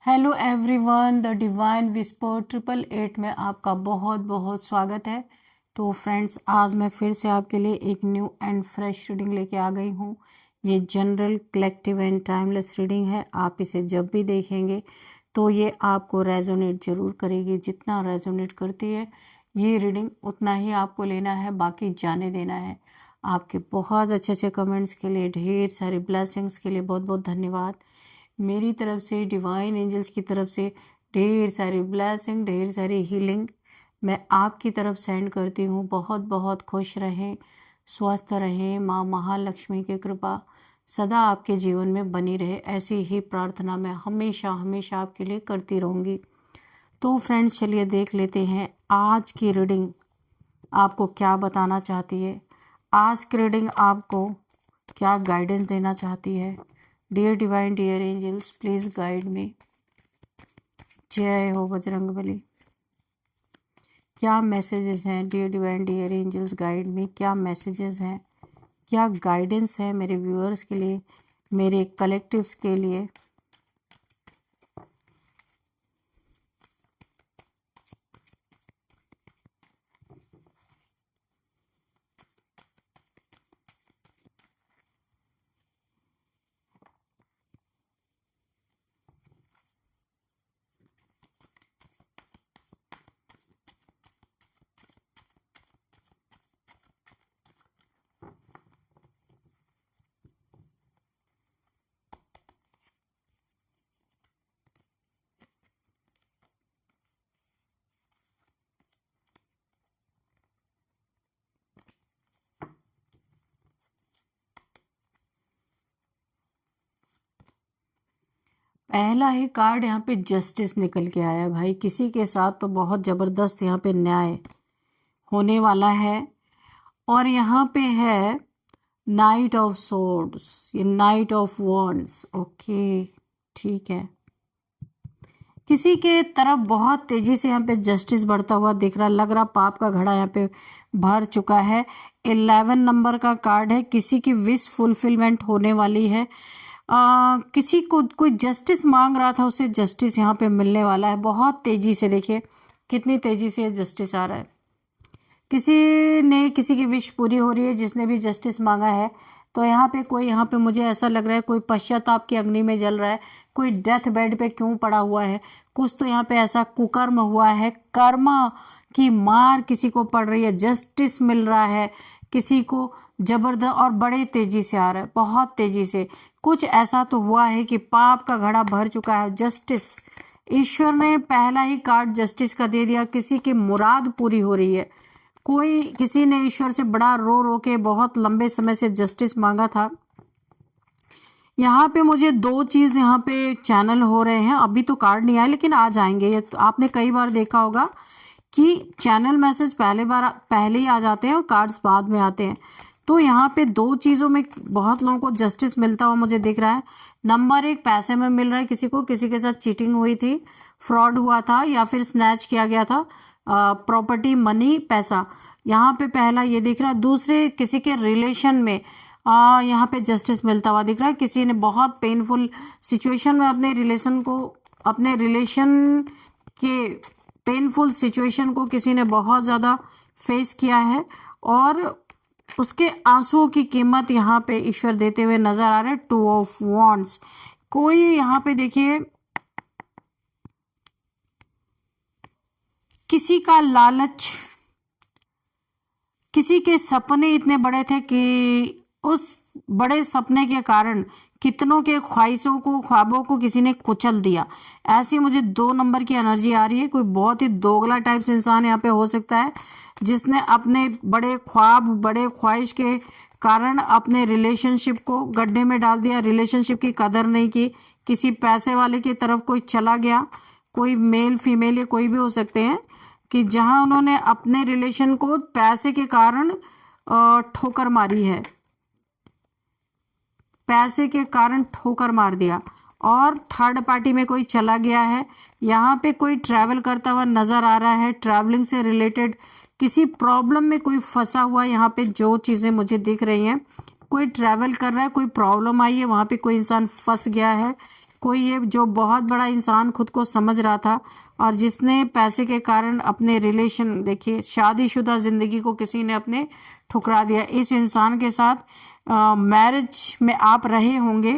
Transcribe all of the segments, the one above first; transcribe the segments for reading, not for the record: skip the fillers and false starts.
Hello everyone, the divine whisper 888 में आपका बहुत बहुत स्वागत है। तो फ्रेंड्स, आज मैं फिर से आपके लिए एक न्यू एंड फ्रेश रीडिंग लेके आ गई हूँ। ये general, collective and timeless reading है। आप इसे जब भी देखेंगे तो ये आपको रेजोनेट ज़रूर करेगी। जितना रेजोनेट करती है ये रीडिंग उतना ही आपको लेना है, बाकी जाने देना है। आपके बहुत अच्छे अच्छे कमेंट्स के लिए, ढेर सारी ब्लेसिंग्स के लिए बहुत बहुत धन्यवाद। मेरी तरफ से, डिवाइन एंजल्स की तरफ से ढेर सारी ब्लेसिंग, ढेर सारी हीलिंग मैं आपकी तरफ सेंड करती हूँ। बहुत बहुत खुश रहें, स्वस्थ रहें। माँ महालक्ष्मी की कृपा सदा आपके जीवन में बनी रहे, ऐसी ही प्रार्थना मैं हमेशा हमेशा आपके लिए करती रहूँगी। तो फ्रेंड्स, चलिए देख लेते हैं आज की रीडिंग आपको क्या बताना चाहती है। आज की रीडिंग आपको क्या गाइडेंस देना चाहती है। Dear divine, dear angels, please guide me. जय हो बजरंगबली। क्या मैसेजेस हैं dear divine, dear angels, guide me. क्या मैसेजेस हैं, क्या गाइडेंस है मेरे व्यूअर्स के लिए, मेरे कलेक्टिव्स के लिए। पहला ही कार्ड यहाँ पे जस्टिस निकल के आया भाई। किसी के साथ तो बहुत जबरदस्त यहाँ पे न्याय होने वाला है। और यहाँ पे है नाइट ऑफ सोर्ड्स, ये नाइट ऑफ वॉन्ड्स। ओके, ठीक है। किसी के तरफ बहुत तेजी से यहाँ पे जस्टिस बढ़ता हुआ दिख रहा, लग रहा पाप का घड़ा यहाँ पे भर चुका है। 11 नंबर का कार्ड है। किसी की विश फुलफिलमेंट होने वाली है। किसी को कोई जस्टिस मांग रहा था, उसे जस्टिस यहाँ पे मिलने वाला है बहुत तेजी से। देखिए कितनी तेजी से जस्टिस आ रहा है। किसी की विश पूरी हो रही है, जिसने भी जस्टिस मांगा है। तो यहाँ पे मुझे ऐसा लग रहा है कोई पश्चाताप की अग्नि में जल रहा है। कोई डेथ बेड पे क्यों पड़ा हुआ है, कुछ तो यहाँ पे ऐसा कुकर्म हुआ है, कर्मा की मार किसी को पड़ रही है, जस्टिस मिल रहा है किसी को जबरदस्त और बड़े तेजी से आ रहा है, बहुत तेजी से। कुछ ऐसा तो हुआ है कि पाप का घड़ा भर चुका है। जस्टिस, ईश्वर ने पहला ही कार्ड जस्टिस का दे दिया। किसी की मुराद पूरी हो रही है। किसी ने ईश्वर से बड़ा रो रो के बहुत लंबे समय से जस्टिस मांगा था। यहाँ पे मुझे दो चीज यहाँ पे चैनल हो रहे हैं। अभी तो कार्ड नहीं आया, लेकिन आ जाएंगे। ये तो आपने कई बार देखा होगा कि चैनल मैसेज पहले ही आ जाते हैं और कार्ड्स बाद में आते हैं। तो यहाँ पे दो चीजों में बहुत लोगों को जस्टिस मिलता हुआ मुझे दिख रहा है। नंबर 1, पैसे में मिल रहा है किसी को, किसी के साथ चीटिंग हुई थी, फ्रॉड हुआ था या फिर स्नैच किया गया था प्रॉपर्टी, मनी, पैसा। यहाँ पे पहला ये दिख रहा है। दूसरे, किसी के रिलेशन में यहाँ पे जस्टिस मिलता हुआ दिख रहा है। किसी ने बहुत पेनफुल सिचुएशन में अपने रिलेशन के पेनफुल सिचुएशन को किसी ने बहुत ज़्यादा फेस किया है, और उसके आंसुओं की कीमत यहाँ पे ईश्वर देते हुए नजर आ रहे हैं। 2 ऑफ वॉन्ड्स। कोई यहाँ पे देखिए किसी का लालच, किसी के सपने इतने बड़े थे कि उस बड़े सपने के कारण कितनों के ख्वाहिशों को, ख्वाबों को किसी ने कुचल दिया। ऐसी मुझे 2 नंबर की एनर्जी आ रही है। कोई बहुत ही दोगला टाइप से इंसान यहाँ पे हो सकता है, जिसने अपने बड़े ख्वाब, बड़े ख्वाहिश के कारण अपने रिलेशनशिप को गड्ढे में डाल दिया, रिलेशनशिप की कदर नहीं की। किसी पैसे वाले की तरफ कोई चला गया, कोई मेल फीमेल या कोई भी हो सकते हैं, कि जहां उन्होंने अपने रिलेशन को पैसे के कारण ठोकर मारी है, पैसे के कारण ठोकर मार दिया, और थर्ड पार्टी में कोई चला गया है। यहाँ पे कोई ट्रैवल करता हुआ नजर आ रहा है। ट्रैवलिंग से रिलेटेड किसी प्रॉब्लम में कोई फंसा हुआ, यहाँ पे जो चीजें मुझे दिख रही हैं, कोई ट्रैवल कर रहा है, कोई प्रॉब्लम आई है, वहां पे कोई इंसान फंस गया है, कोई ये जो बहुत बड़ा इंसान खुद को समझ रहा था और जिसने पैसे के कारण अपने रिलेशन, देखिए शादीशुदा जिंदगी को किसी ने अपने ठुकरा दिया। इस इंसान के साथ मैरिज में आप रहे होंगे,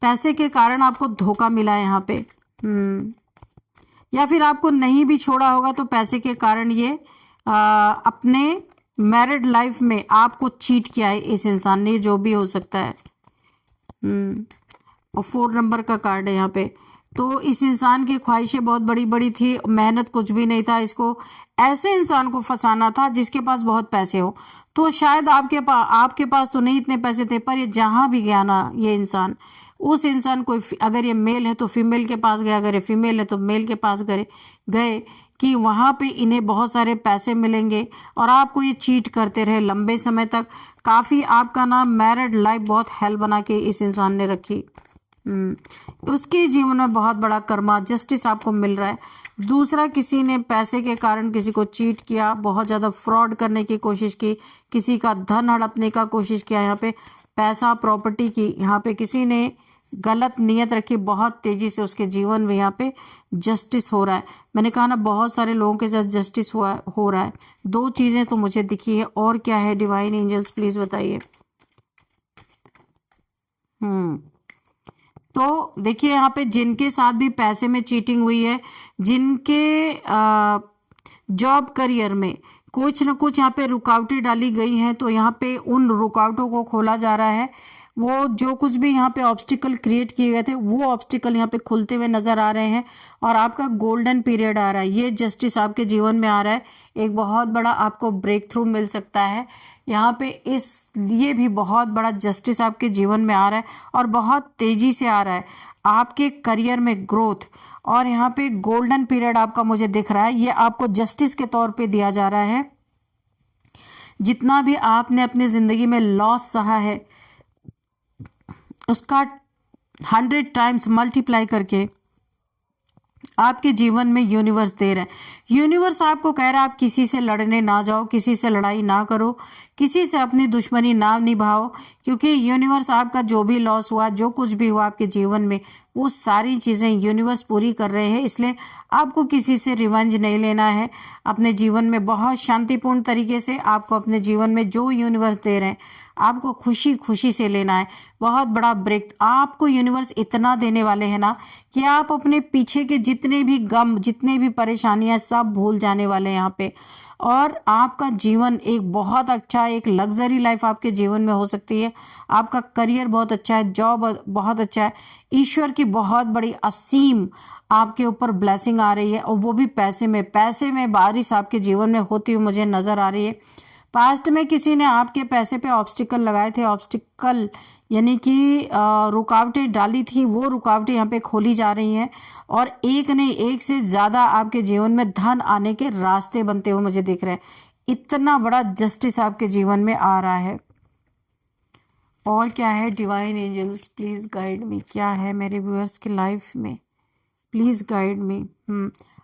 पैसे के कारण आपको धोखा मिला यहाँ पे। या फिर आपको नहीं भी छोड़ा होगा तो पैसे के कारण ये अपने मैरिड लाइफ में आपको चीट किया है इस इंसान ने, जो भी हो सकता है। और 4 नंबर का कार्ड है यहाँ पे। तो इस इंसान की ख्वाहिशें बहुत बड़ी बड़ी थी, मेहनत कुछ भी नहीं था। इसको ऐसे इंसान को फंसाना था जिसके पास बहुत पैसे हो। तो शायद आपके पास तो नहीं इतने पैसे थे, पर ये जहाँ भी गया ना ये इंसान, उस इंसान को, अगर ये मेल है तो फीमेल के पास गया, अगर ये फीमेल है तो मेल के पास गए कि वहाँ पे इन्हें बहुत सारे पैसे मिलेंगे और आपको ये चीट करते रहे लंबे समय तक। काफ़ी आपका ना मैरिड लाइफ बहुत हेल बना के इस इंसान ने रखी। उसके जीवन में बहुत बड़ा कर्मा जस्टिस आपको मिल रहा है। दूसरा, किसी ने पैसे के कारण किसी को चीट किया, बहुत ज़्यादा फ्रॉड करने की कोशिश की, किसी का धन हड़पने का कोशिश किया। यहाँ पे पैसा, प्रॉपर्टी की यहाँ पे किसी ने गलत नियत रखी, बहुत तेजी से उसके जीवन में यहाँ पे जस्टिस हो रहा है। मैंने कहा ना बहुत सारे लोगों के साथ जस्टिस हो रहा है। 2 चीज़ें तो मुझे दिखी है, और क्या है डिवाइन एंजल्स प्लीज़ बताइए। तो देखिए यहाँ पे जिनके साथ भी पैसे में चीटिंग हुई है, जिनके जॉब करियर में कुछ न कुछ यहाँ पे रुकावटें डाली गई हैं, तो यहाँ पे उन रुकावटों को खोला जा रहा है। वो जो कुछ भी यहाँ पे ऑब्स्टिकल क्रिएट किए गए थे, वो ऑब्स्टिकल यहाँ पे खुलते हुए नजर आ रहे हैं और आपका गोल्डन पीरियड आ रहा है। ये जस्टिस आपके जीवन में आ रहा है। एक बहुत बड़ा आपको ब्रेक थ्रू मिल सकता है यहाँ पे, इसलिए भी बहुत बड़ा जस्टिस आपके जीवन में आ रहा है और बहुत तेजी से आ रहा है। आपके करियर में ग्रोथ और यहाँ पे गोल्डन पीरियड आपका मुझे दिख रहा है। ये आपको जस्टिस के तौर पे दिया जा रहा है। जितना भी आपने अपनी जिंदगी में लॉस सहा है उसका 100 टाइम्स मल्टीप्लाई करके आपके जीवन में यूनिवर्स दे रहा है। यूनिवर्स आपको कह रहा है आप किसी से लड़ने ना जाओ, किसी से लड़ाई ना करो, किसी से अपनी दुश्मनी ना निभाओ, क्योंकि यूनिवर्स आपका जो भी लॉस हुआ, जो कुछ भी हुआ आपके जीवन में, वो सारी चीज़ें यूनिवर्स पूरी कर रहे हैं। इसलिए आपको किसी से रिवेंज नहीं लेना है। अपने जीवन में बहुत शांतिपूर्ण तरीके से आपको अपने जीवन में जो यूनिवर्स दे रहे हैं आपको खुशी खुशी से लेना है। बहुत बड़ा ब्रेक आपको यूनिवर्स इतना देने वाले हैं ना कि आप अपने पीछे के जितने भी गम, जितने भी परेशानियां, सब भूल जाने वाले हैं यहाँ पे। और आपका जीवन एक बहुत अच्छा, एक लग्जरी लाइफ आपके जीवन में हो सकती है। आपका करियर बहुत अच्छा है, जॉब बहुत अच्छा है, ईश्वर की बहुत बड़ी असीम आपके ऊपर ब्लेसिंग आ रही है, और वो भी पैसे में बारिश आपके जीवन में होती हुई मुझे नजर आ रही है। पास्ट में किसी ने आपके पैसे पे ऑब्स्टिकल लगाए थे, ऑब्स्टिकल यानी कि रुकावटें डाली थी, वो रुकावटें यहाँ पे खोली जा रही हैं और एक नहीं एक से ज़्यादा आपके जीवन में धन आने के रास्ते बनते हुए मुझे दिख रहे हैं। इतना बड़ा जस्टिस आपके जीवन में आ रहा है। और क्या है divine angels please guide me, क्या है मेरे व्यूअर्स की लाइफ में, प्लीज़ गाइड मी।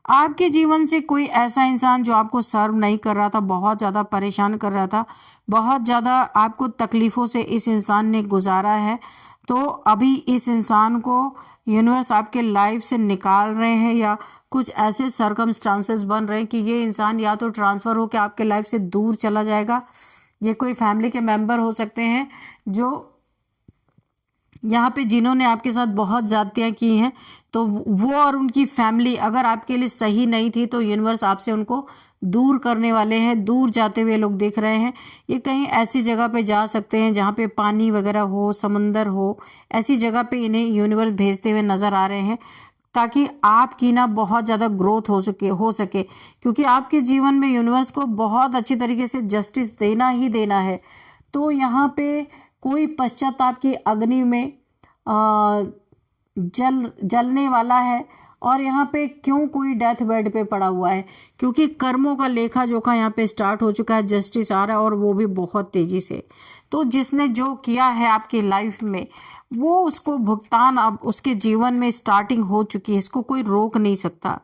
आपके जीवन से कोई ऐसा इंसान जो आपको सर्व नहीं कर रहा था, बहुत ज़्यादा परेशान कर रहा था, बहुत ज़्यादा आपको तकलीफ़ों से इस इंसान ने गुजारा है, तो अभी इस इंसान को यूनिवर्स आपके लाइफ से निकाल रहे हैं, या कुछ ऐसे सर्कमस्टांसेस बन रहे हैं कि ये इंसान या तो ट्रांसफ़र हो के आपके लाइफ से दूर चला जाएगा। ये कोई फैमिली के मेंबर हो सकते हैं जो यहाँ पे जिन्होंने आपके साथ बहुत ज़्यादतियाँ की हैं, तो वो और उनकी फैमिली अगर आपके लिए सही नहीं थी तो यूनिवर्स आपसे उनको दूर करने वाले हैं। दूर जाते हुए लोग देख रहे हैं। ये कहीं ऐसी जगह पे जा सकते हैं जहाँ पे पानी वगैरह हो, समंदर हो, ऐसी जगह पे इन्हें यूनिवर्स भेजते हुए नज़र आ रहे हैं ताकि आपकी ना बहुत ज़्यादा ग्रोथ हो सके, क्योंकि आपके जीवन में यूनिवर्स को बहुत अच्छी तरीके से जस्टिस देना ही देना है। तो यहाँ पे कोई पश्चाताप की अग्नि में जलने वाला है, और यहाँ पे क्यों कोई डेथ बेड पे पड़ा हुआ है, क्योंकि कर्मों का लेखा जोखा यहाँ पे स्टार्ट हो चुका है। जस्टिस आ रहा है और वो भी बहुत तेजी से। तो जिसने जो किया है आपकी लाइफ में वो उसको भुगतान अब उसके जीवन में स्टार्टिंग हो चुकी है, इसको कोई रोक नहीं सकता।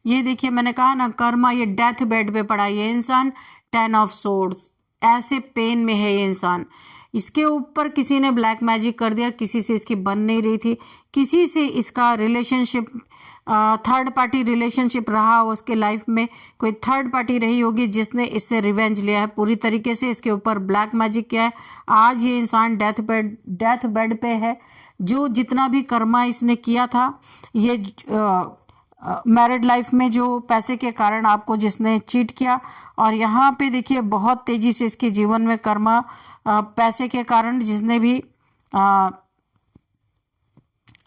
ये देखिए मैंने कहा ना कर्मा, ये डेथ बेड पे पड़ा है ये इंसान, 10 ऑफ सोर्ड्स, ऐसे पेन में है ये इंसान। इसके ऊपर किसी ने ब्लैक मैजिक कर दिया, किसी से इसकी बन नहीं रही थी, किसी से इसका रिलेशनशिप थर्ड पार्टी रिलेशनशिप रहा हो, उसके लाइफ में कोई थर्ड पार्टी रही होगी जिसने इससे रिवेंज लिया है पूरी तरीके से, इसके ऊपर ब्लैक मैजिक किया है। आज ये इंसान डेथ बेड पे है। जो जितना भी कर्मा इसने किया था, ये मैरिड लाइफ में जो पैसे के कारण आपको जिसने चीट किया, और यहाँ पे देखिए बहुत तेजी से इसके जीवन में कर्मा पैसे के कारण जिसने भी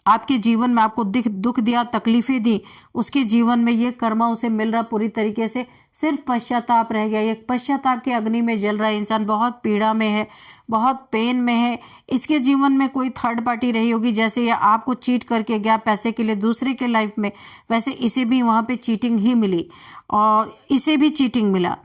आपके जीवन में आपको दुख दिया, तकलीफें दी, उसके जीवन में ये कर्मा उसे मिल रहा पूरी तरीके से। सिर्फ पश्चाताप रह गया, ये पश्चाताप के अग्नि में जल रहा है इंसान, बहुत पीड़ा में है, बहुत पेन में है। इसके जीवन में कोई थर्ड पार्टी रही होगी, जैसे ये आपको चीट करके गया पैसे के लिए दूसरे के लाइफ में, वैसे इसे भी वहाँ पे चीटिंग ही मिली और इसे भी चीटिंग मिला।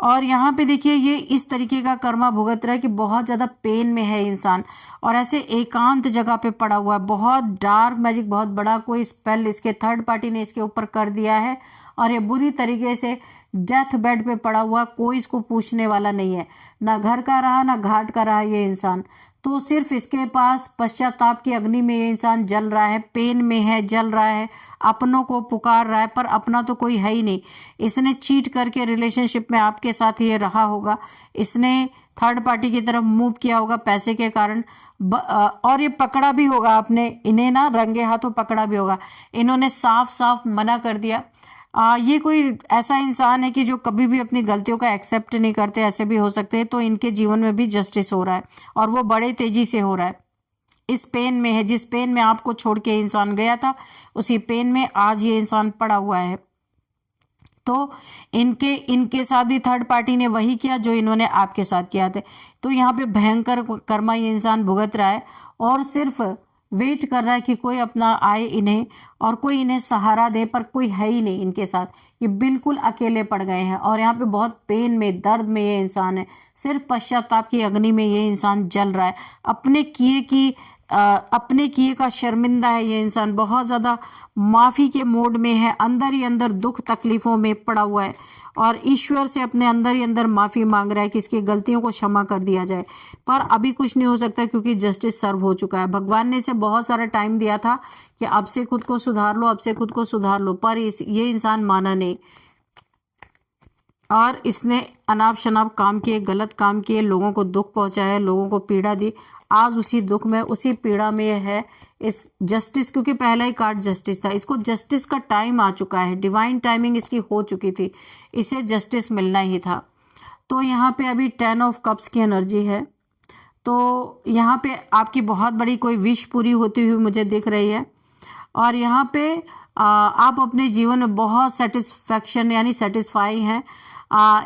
और यहाँ पे देखिए ये इस तरीके का कर्मा भुगत रहा है कि बहुत ज़्यादा पेन में है इंसान, और ऐसे एकांत जगह पे पड़ा हुआ है। बहुत डार्क मैजिक, बहुत बड़ा कोई स्पेल इसके थर्ड पार्टी ने इसके ऊपर कर दिया है, और ये बुरी तरीके से डेथ बेड पे पड़ा हुआ, कोई इसको पूछने वाला नहीं है, ना घर का रहा ना घाट का रहा ये इंसान। तो सिर्फ इसके पास पश्चाताप की अग्नि में ये इंसान जल रहा है, पेन में है, जल रहा है, अपनों को पुकार रहा है, पर अपना तो कोई है ही नहीं। इसने चीट करके रिलेशनशिप में आपके साथ ये रहा होगा, इसने थर्ड पार्टी की तरफ मूव किया होगा पैसे के कारण, और ये पकड़ा भी होगा आपने, इन्हें ना रंगे हाथों पकड़ा भी होगा। इन्होंने साफ साफ मना कर दिया। ये कोई ऐसा इंसान है कि जो कभी भी अपनी गलतियों का एक्सेप्ट नहीं करते, ऐसे भी हो सकते हैं। तो इनके जीवन में भी जस्टिस हो रहा है, और वो बड़े तेजी से हो रहा है। इस पेन में है, जिस पेन में आपको छोड़ के इंसान गया था, उसी पेन में आज ये इंसान पड़ा हुआ है। तो इनके साथ भी थर्ड पार्टी ने वही किया जो इन्होंने आपके साथ किया था। तो यहाँ पे भयंकर कर्मा ये इंसान भुगत रहा है, और सिर्फ वेट कर रहा है कि कोई अपना आए इन्हें, और कोई इन्हें सहारा दे, पर कोई है ही नहीं इनके साथ। ये बिल्कुल अकेले पड़ गए हैं, और यहाँ पे बहुत पेन में, दर्द में ये इंसान है। सिर्फ पश्चाताप की अग्नि में ये इंसान जल रहा है, अपने किए का शर्मिंदा है ये इंसान, बहुत ज़्यादा माफ़ी के मोड में है, अंदर ही अंदर दुख तकलीफ़ों में पड़ा हुआ है, और ईश्वर से अपने अंदर ही अंदर माफ़ी मांग रहा है कि इसकी गलतियों को क्षमा कर दिया जाए। पर अभी कुछ नहीं हो सकता, क्योंकि जस्टिस सर्व हो चुका है। भगवान ने इसे बहुत सारा टाइम दिया था कि अब से खुद को सुधार लो, अब से खुद को सुधार लो, पर ये इंसान माना नहीं, और इसने अनाप शनाप काम किए, गलत काम किए, लोगों को दुख पहुंचाया, लोगों को पीड़ा दी। आज उसी दुख में, उसी पीड़ा में है इस जस्टिस, क्योंकि पहला ही कार्ड जस्टिस था। इसको जस्टिस का टाइम आ चुका है, डिवाइन टाइमिंग इसकी हो चुकी थी, इसे जस्टिस मिलना ही था। तो यहाँ पे अभी 10 ऑफ कप्स की एनर्जी है। तो यहाँ पे आपकी बहुत बड़ी कोई विश पूरी होती हुई मुझे दिख रही है, और यहाँ पे आप अपने जीवन में बहुत सेटिस्फैक्शन यानी सेटिस्फाई हैं।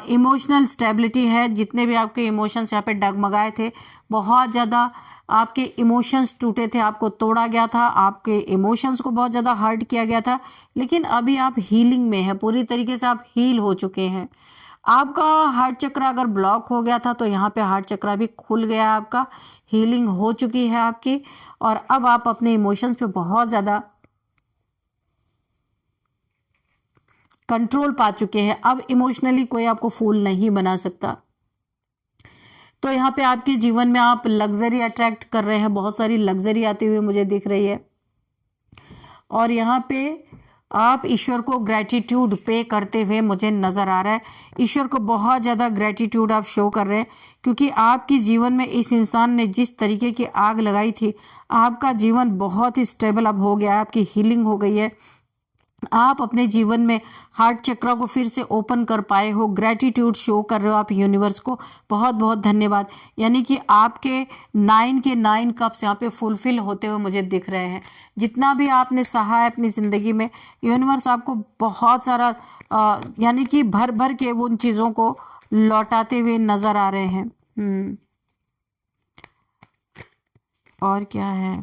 इमोशनल स्टेबिलिटी है, जितने भी आपके इमोशंस यहाँ पे डगमगाए थे, बहुत ज़्यादा आपके इमोशंस टूटे थे, आपको तोड़ा गया था, आपके इमोशंस को बहुत ज़्यादा हर्ट किया गया था, लेकिन अभी आप हीलिंग में हैं, पूरी तरीके से आप हील हो चुके हैं। आपका हार्ट चक्र अगर ब्लॉक हो गया था, तो यहाँ पे हार्ट चक्र भी खुल गया है, आपका हीलिंग हो चुकी है आपकी, और अब आप अपने इमोशंस पे बहुत ज़्यादा कंट्रोल पा चुके हैं। अब इमोशनली कोई आपको फूल नहीं बना सकता। तो यहाँ पे आपके जीवन में आप लग्जरी अट्रैक्ट कर रहे हैं, बहुत सारी लग्जरी आती हुई मुझे दिख रही है, और यहाँ पे आप ईश्वर को ग्रेटिट्यूड पे करते हुए मुझे नज़र आ रहा है। ईश्वर को बहुत ज़्यादा ग्रेटिट्यूड आप शो कर रहे हैं, क्योंकि आपके जीवन में इस इंसान ने जिस तरीके की आग लगाई थी, आपका जीवन बहुत ही स्टेबल अब हो गया है, आपकी हीलिंग हो गई है। आप अपने जीवन में हार्ट चक्र को फिर से ओपन कर पाए हो, ग्रेटिट्यूड शो कर रहे हो आप यूनिवर्स को, बहुत बहुत धन्यवाद। यानी कि आपके 9 के 9 कप्स यहाँ पे फुलफिल होते हुए मुझे दिख रहे हैं। जितना भी आपने सहा है अपनी ज़िंदगी में, यूनिवर्स आपको बहुत सारा यानी कि भर भर के उन चीज़ों को लौटाते हुए नज़र आ रहे हैं। और क्या है,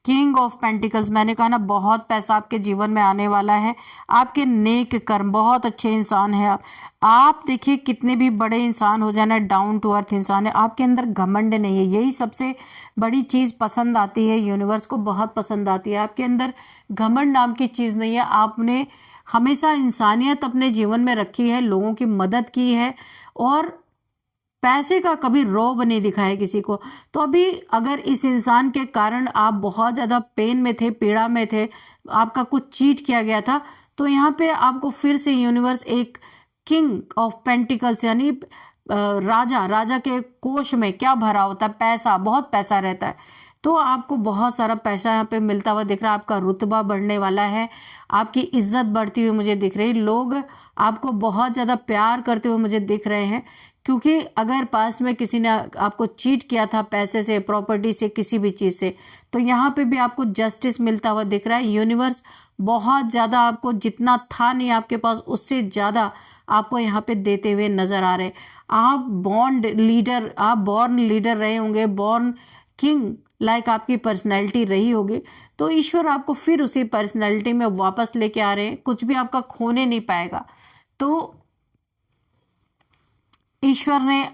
किंग ऑफ पेंटिकल्स, मैंने कहा ना बहुत पैसा आपके जीवन में आने वाला है। आपके नेक कर्म, बहुत अच्छे इंसान हैं आप देखिए कितने भी बड़े इंसान हो जाना, डाउन टू अर्थ इंसान है, आपके अंदर घमंड नहीं है। यही सबसे बड़ी चीज़ पसंद आती है, यूनिवर्स को बहुत पसंद आती है। आपके अंदर घमंड नाम की चीज़ नहीं है। आपने हमेशा इंसानियत अपने जीवन में रखी है, लोगों की मदद की है, और पैसे का कभी रौब नहीं दिखाया किसी को। तो अभी अगर इस इंसान के कारण आप बहुत ज़्यादा पेन में थे, पीड़ा में थे, आपका कुछ चीट किया गया था, तो यहाँ पे आपको फिर से यूनिवर्स एक किंग ऑफ पेंटिकल्स यानी राजा के कोष में क्या भरा होता है, पैसा, बहुत पैसा रहता है। तो आपको बहुत सारा पैसा यहाँ पे मिलता हुआ दिख रहा है, आपका रुतबा बढ़ने वाला है, आपकी इज्जत बढ़ती हुई मुझे दिख रही, लोग आपको बहुत ज़्यादा प्यार करते हुए मुझे दिख रहे हैं। क्योंकि अगर पास्ट में किसी ने आपको चीट किया था पैसे से, प्रॉपर्टी से, किसी भी चीज़ से, तो यहाँ पे भी आपको जस्टिस मिलता हुआ दिख रहा है। यूनिवर्स बहुत ज़्यादा आपको, जितना था नहीं आपके पास उससे ज़्यादा आपको यहाँ पे देते हुए नजर आ रहे। आप बॉर्न लीडर रहे होंगे, बॉर्न किंग लाइक आपकी पर्सनैलिटी रही होगी, तो ईश्वर आपको फिर उसी पर्सनैलिटी में वापस लेके आ रहे हैं, कुछ भी आपका खोने नहीं पाएगा। तो ईश्वर ने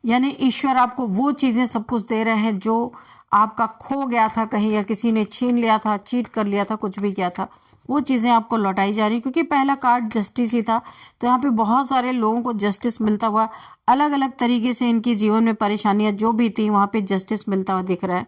यानी ईश्वर आपको वो चीज़ें सब कुछ दे रहे हैं जो आपका खो गया था कहीं, या किसी ने छीन लिया था, चीट कर लिया था, कुछ भी किया था, वो चीज़ें आपको लौटाई जा रही। क्योंकि पहला कार्ड जस्टिस ही था, तो यहाँ पे बहुत सारे लोगों को जस्टिस मिलता हुआ, अलग अलग तरीके से इनकी जीवन में परेशानियां जो भी थी वहाँ पे जस्टिस मिलता हुआ दिख रहा है।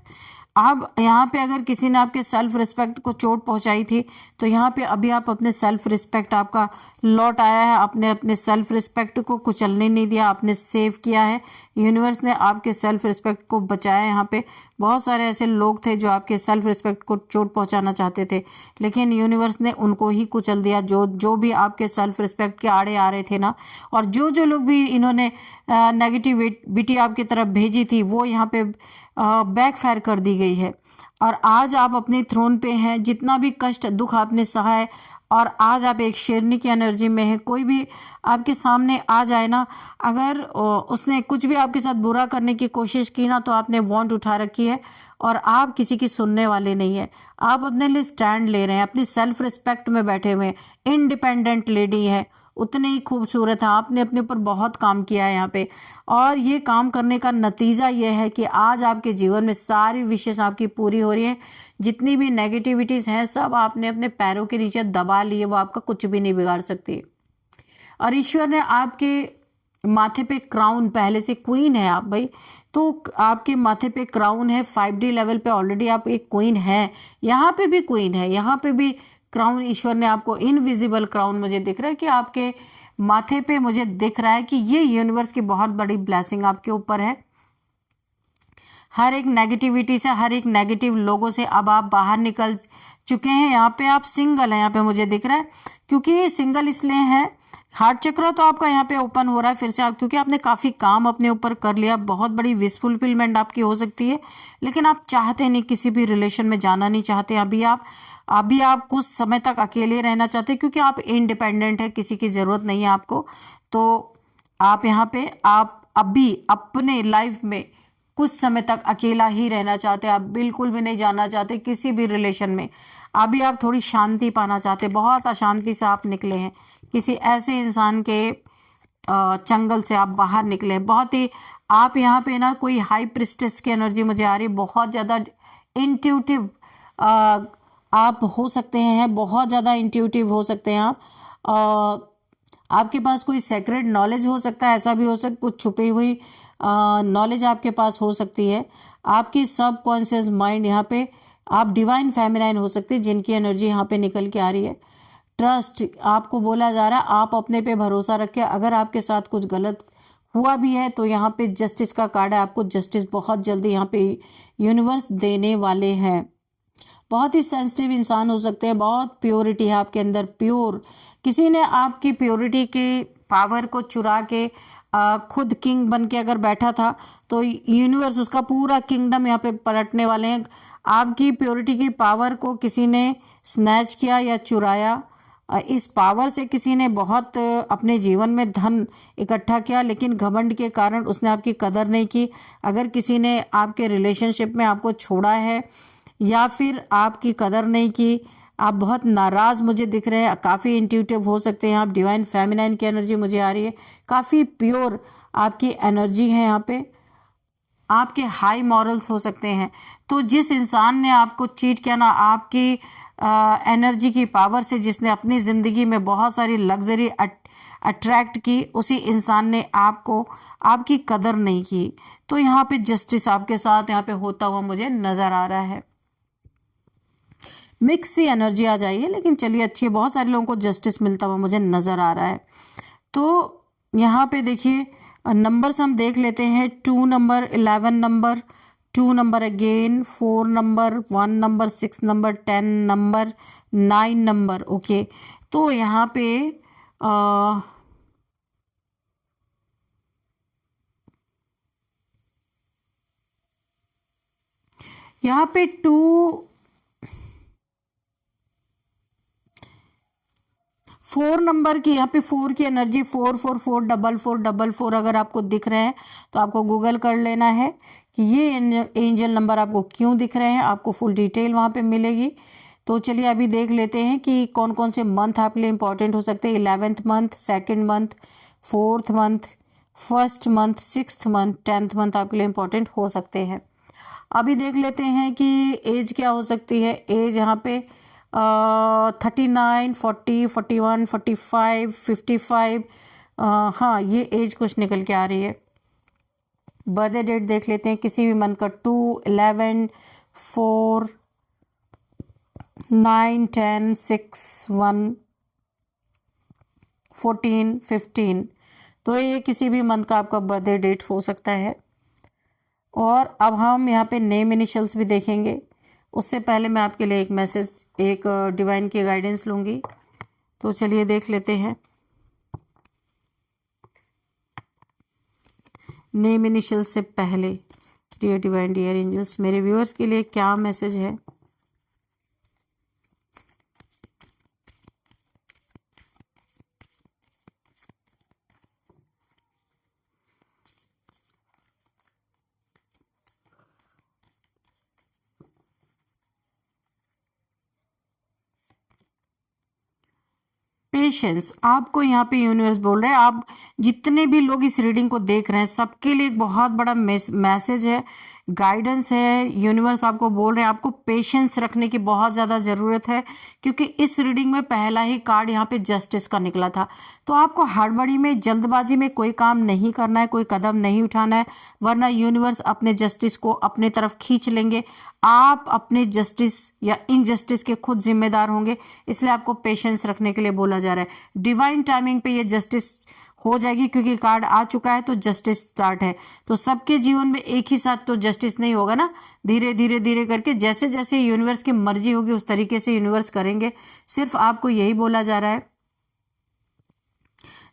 अब यहाँ पे अगर किसी ने आपके सेल्फ रिस्पेक्ट को चोट पहुंचाई थी, तो यहाँ पे अभी आप अपने सेल्फ रिस्पेक्ट आपका लौट आया है, आपने अपने सेल्फ रिस्पेक्ट को कुचलने नहीं दिया, आपने सेव किया है। यूनिवर्स ने आपके सेल्फ रिस्पेक्ट को बचाया। यहाँ पे बहुत सारे ऐसे लोग थे जो आपके सेल्फ रिस्पेक्ट को चोट पहुंचाना चाहते थे, लेकिन यूनिवर्स ने उनको ही कुचल दिया, जो भी आपके सेल्फ रिस्पेक्ट के आड़े आ रहे थे ना। और जो लोग भी इन्होंने नेगेटिविटी आपकी तरफ भेजी थी, वो यहाँ पे बैकफायर कर दी गई है। और आज आप अपने थ्रोन पे हैं, जितना भी कष्ट दुख आपने सहा है, और आज आप एक शेरनी की एनर्जी में हैं। कोई भी आपके सामने आ जाए ना, अगर उसने कुछ भी आपके साथ बुरा करने की कोशिश की ना, तो आपने वांट उठा रखी है और आप किसी की सुनने वाले नहीं है। आप अपने लिए स्टैंड ले रहे हैं, अपनी सेल्फ रिस्पेक्ट में बैठे हुए हैं, इंडिपेंडेंट लेडी है, उतने ही खूबसूरत है। आपने अपने ऊपर बहुत काम किया है यहाँ पे, और ये काम करने का नतीजा ये है कि आज आपके जीवन में सारी विशेष आपकी पूरी हो रही है। जितनी भी नेगेटिविटीज हैं सब आपने अपने पैरों के नीचे दबा लिए, वो आपका कुछ भी नहीं बिगाड़ सकती। और ईश्वर ने आपके माथे पे क्राउन, पहले से क्वीन है आप भाई, तो आपके माथे पे क्राउन है। 5D लेवल पे ऑलरेडी आप एक क्वीन है, यहाँ पे भी क्वीन है, यहाँ पे भी क्राउन ईश्वर ने आपको, इनविजिबल क्राउन मुझे दिख रहा है कि आपके माथे पे मुझे दिख रहा है कि ये यूनिवर्स की बहुत बड़ी ब्लेसिंग आपके ऊपर है। हर एक नेगेटिविटी से, हर एक नेगेटिव लोगों से अब आप बाहर निकल चुके हैं। यहाँ पे आप सिंगल हैं, यहाँ पे मुझे दिख रहा है, क्योंकि सिंगल इसलिए है, हार्ट चक्र तो आपका यहाँ पे ओपन हो रहा है फिर से, आप क्योंकि आपने काफ़ी काम अपने ऊपर कर लिया, बहुत बड़ी विश फुलफिलमेंट आपकी हो सकती है, लेकिन आप चाहते नहीं, किसी भी रिलेशन में जाना नहीं चाहते। अभी आप कुछ समय तक अकेले रहना चाहते हैं, क्योंकि आप इंडिपेंडेंट है, किसी की ज़रूरत नहीं है आपको। तो आप यहाँ पे आप अभी अपने लाइफ में कुछ समय तक अकेला ही रहना चाहते हैं, आप बिल्कुल भी नहीं जाना चाहते किसी भी रिलेशन में। अभी आप थोड़ी शांति पाना चाहते, बहुत अशांति से आप निकले हैं, किसी ऐसे इंसान के चंगल से आप बाहर निकले हैं। बहुत ही आप यहाँ पे ना, कोई हाई प्रिस्टेस की एनर्जी मुझे आ रही है, बहुत ज़्यादा इंट्यूटिव आप हो सकते हैं, बहुत ज़्यादा इंट्यूटिव हो सकते हैं आप। आपके पास कोई सेक्रेट नॉलेज हो सकता है, ऐसा भी हो सकता, कुछ छुपी हुई नॉलेज आपके पास हो सकती है। आपकी सब कॉन्शियस माइंड यहाँ पे, आप डिवाइन फेमिनाइन हो सकते हैं, जिनकी एनर्जी यहाँ पे निकल के आ रही है। ट्रस्ट आपको बोला जा रहा है, आप अपने पे भरोसा रखें। अगर आपके साथ कुछ गलत हुआ भी है तो यहाँ पे जस्टिस का कार्ड है, आपको जस्टिस बहुत जल्दी यहाँ पे यूनिवर्स देने वाले हैं। बहुत ही सेंसिटिव इंसान हो सकते हैं, बहुत प्योरिटी है आपके अंदर, प्योर। किसी ने आपकी प्योरिटी के पावर को चुरा के खुद किंग बन के अगर बैठा था, तो यूनिवर्स उसका पूरा किंगडम यहाँ पे पलटने वाले हैं। आपकी प्योरिटी की पावर को किसी ने स्नैच किया या चुराया, इस पावर से किसी ने बहुत अपने जीवन में धन इकट्ठा किया, लेकिन घमंड के कारण उसने आपकी कदर नहीं की। अगर किसी ने आपके रिलेशनशिप में आपको छोड़ा है या फिर आपकी कदर नहीं की, आप बहुत नाराज़ मुझे दिख रहे हैं, काफ़ी इंट्यूटिव हो सकते हैं आप, डिवाइन फेमिनाइन की एनर्जी मुझे आ रही है, काफ़ी प्योर आपकी एनर्जी है यहाँ पे, आपके हाई मॉरल्स हो सकते हैं। तो जिस इंसान ने आपको चीट किया ना, आपकी एनर्जी की पावर से, जिसने अपनी ज़िंदगी में बहुत सारी लग्जरी अट्रैक्ट की, उसी इंसान ने आपको, आपकी कदर नहीं की। तो यहाँ पे जस्टिस आपके साथ यहाँ पे होता हुआ मुझे नजर आ रहा है। मिक्स सी एनर्जी आ जाइए, लेकिन चलिए अच्छी है, बहुत सारे लोगों को जस्टिस मिलता हुआ मुझे नजर आ रहा है। तो यहाँ पे देखिए नंबर्स हम देख लेते हैं, 2 number, 11 number, 2 number again, 4 number, 1 number, 6 number, 10 number, 9 number. Okay, तो यहाँ पे यहाँ पे 4 नंबर की, यहाँ पे 4 की एनर्जी, 44444444 अगर आपको दिख रहे हैं तो आपको गूगल कर लेना है कि ये एंजल नंबर आपको क्यों दिख रहे हैं, आपको फुल डिटेल वहाँ पे मिलेगी। तो चलिए अभी देख लेते हैं कि कौन कौन से मंथ आपके लिए इंपॉर्टेंट हो सकते हैं। 11th month, 2nd month, 4th month, 1st month, 6th month, 10th month आपके लिए इंपॉर्टेंट हो सकते हैं। अभी देख लेते हैं कि एज क्या हो सकती है। एज यहाँ पे 39, 40, 41, 45, 55, हाँ ये एज कुछ निकल के आ रही है। बर्थडे डेट देख लेते हैं किसी भी मंथ का, 2, 11, 4, 9, 10, 6, 1, 14, 15। तो ये किसी भी मंथ का आपका बर्थडे डेट हो सकता है। और अब हम यहाँ पे नेम इनिशियल्स भी देखेंगे। उससे पहले मैं आपके लिए एक मैसेज, एक डिवाइन की गाइडेंस लूँगी। तो चलिए देख लेते हैं नेम इनिशियल्स से पहले डियर डिवाइन, डियर एंजल्स, मेरे व्यूअर्स के लिए क्या मैसेज है। पेशेंस आपको यहाँ पे यूनिवर्स बोल रहे हैं। आप जितने भी लोग इस रीडिंग को देख रहे हैं सबके लिए एक बहुत बड़ा मैसेज है, गाइडेंस है। यूनिवर्स आपको बोल रहे हैं आपको पेशेंस रखने की बहुत ज़्यादा ज़रूरत है, क्योंकि इस रीडिंग में पहला ही कार्ड यहाँ पे जस्टिस का निकला था। तो आपको हड़बड़ी में, जल्दबाजी में कोई काम नहीं करना है, कोई कदम नहीं उठाना है, वरना यूनिवर्स अपने जस्टिस को अपने तरफ खींच लेंगे। आप अपने जस्टिस या इनजस्टिस के खुद जिम्मेदार होंगे, इसलिए आपको पेशेंस रखने के लिए बोला जा रहा है। डिवाइन टाइमिंग पे ये जस्टिस हो जाएगी, क्योंकि कार्ड आ चुका है तो जस्टिस स्टार्ट है। तो सबके जीवन में एक ही साथ तो जस्टिस नहीं होगा ना, धीरे धीरे धीरे करके जैसे जैसे यूनिवर्स की मर्जी होगी उस तरीके से यूनिवर्स करेंगे। सिर्फ आपको यही बोला जा रहा है,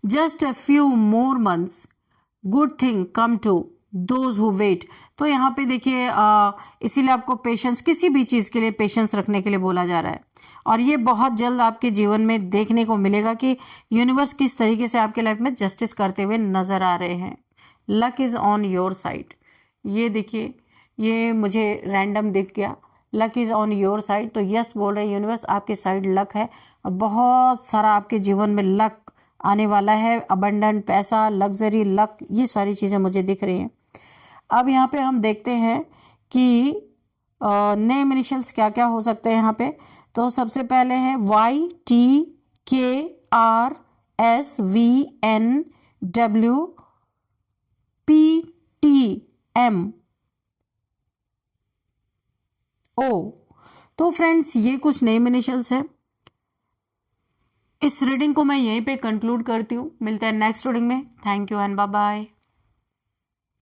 just a few more months, good thing come to those who wait. तो यहाँ पे देखिए इसीलिए आपको पेशेंस, किसी भी चीज़ के लिए पेशेंस रखने के लिए बोला जा रहा है। और ये बहुत जल्द आपके जीवन में देखने को मिलेगा कि यूनिवर्स किस तरीके से आपके लाइफ में जस्टिस करते हुए नजर आ रहे हैं। Luck is on your side. ये देखिए, ये मुझे रैंडम दिख गया, luck is on your side. तो यस बोल रहे हैं यूनिवर्स, आपके साइड लक है और बहुत सारा आपके जीवन में लक आने वाला है। अबंडेंट पैसा, लग्जरी, लक, ये सारी चीज़ें मुझे दिख रही हैं। अब यहाँ पे हम देखते हैं कि नेम इनिशियल्स क्या क्या हो सकते हैं यहाँ पे। तो सबसे पहले है YTKRSVNWPTMO। तो फ्रेंड्स ये कुछ नेम इनिशियल्स है। इस रीडिंग को मैं यहीं पे कंक्लूड करती हूँ। मिलते हैं नेक्स्ट रीडिंग में। Thank you and bye bye.